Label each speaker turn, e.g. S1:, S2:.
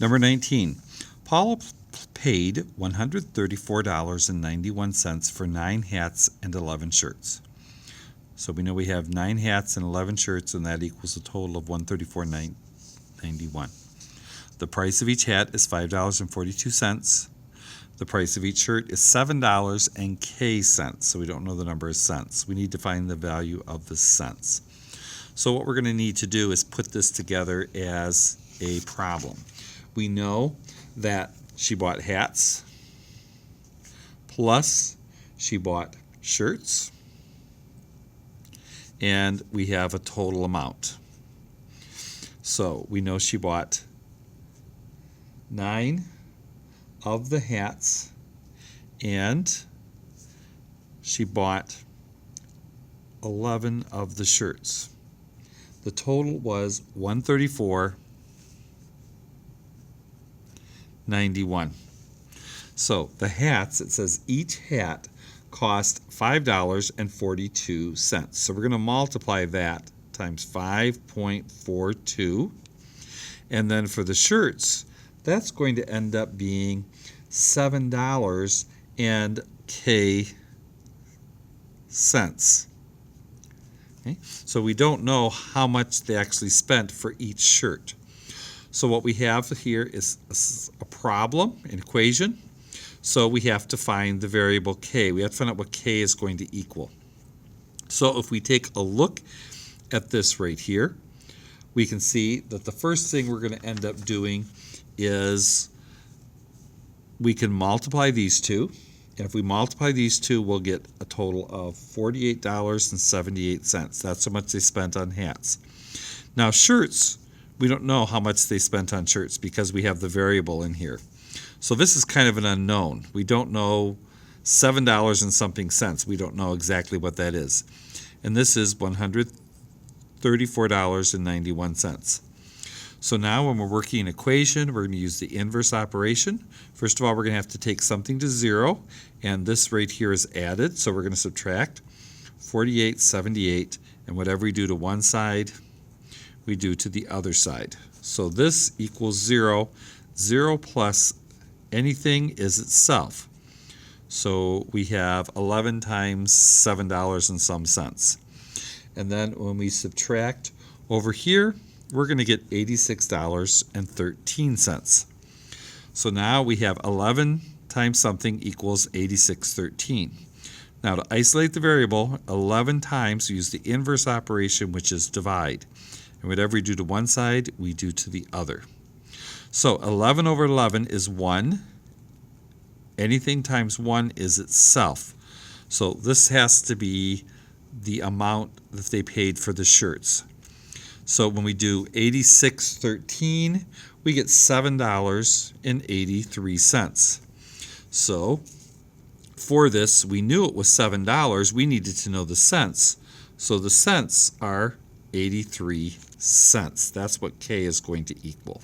S1: Number 19. Paula paid $134.91 for 9 hats and 11 shirts. So we know we have 9 hats and 11 shirts, and that equals a total of $134.91. The price of each hat is $5.42. The price of each shirt is $7 and K cents. So we don't know the number of cents. We need to find the value of the cents. So what we're going to need to do is put this together as a problem. We know that she bought hats, plus she bought shirts, and we have a total amount. So we know she bought 9 of the hats, and she bought 11 of the shirts. The total was $134.91. So the hats, it says each hat cost $5.42. So we're going to multiply that times 5.42. And then for the shirts, that's going to end up being $7 and K cents. Okay? So we don't know how much they actually spent for each shirt. So what we have here is a problem, an equation. So we have to find the variable K. We have to find out what K is going to equal. So if we take a look at this right here, we can see that the first thing we're going to end up doing is we can multiply these two. And if we multiply these two, we'll get a total of $48.78. That's how much they spent on hats. Now shirts, we don't know how much they spent on shirts because we have the variable in here. So this is kind of an unknown. We don't know $7 and something cents. We don't know exactly what that is. And this is $134.91. So now when we're working an equation, we're going to use the inverse operation. First of all, we're going to have to take something to 0, and this right here is added. So we're going to subtract 48.78, and whatever we do to one side, we do to the other side. So this equals 0. 0 plus anything is itself. So we have 11 times $7 and some cents. And then when we subtract over here, we're going to get $86.13. So now we have 11 times something equals 86.13. Now to isolate the variable, 11 times we use the inverse operation, which is divide. And whatever we do to one side, we do to the other. So 11 over 11 is 1. Anything times 1 is itself. So this has to be the amount that they paid for the shirts. So when we do 86.13, we get $7.83. So for this, we knew it was $7. We needed to know the cents. So the cents are 83 cents. That's what K is going to equal.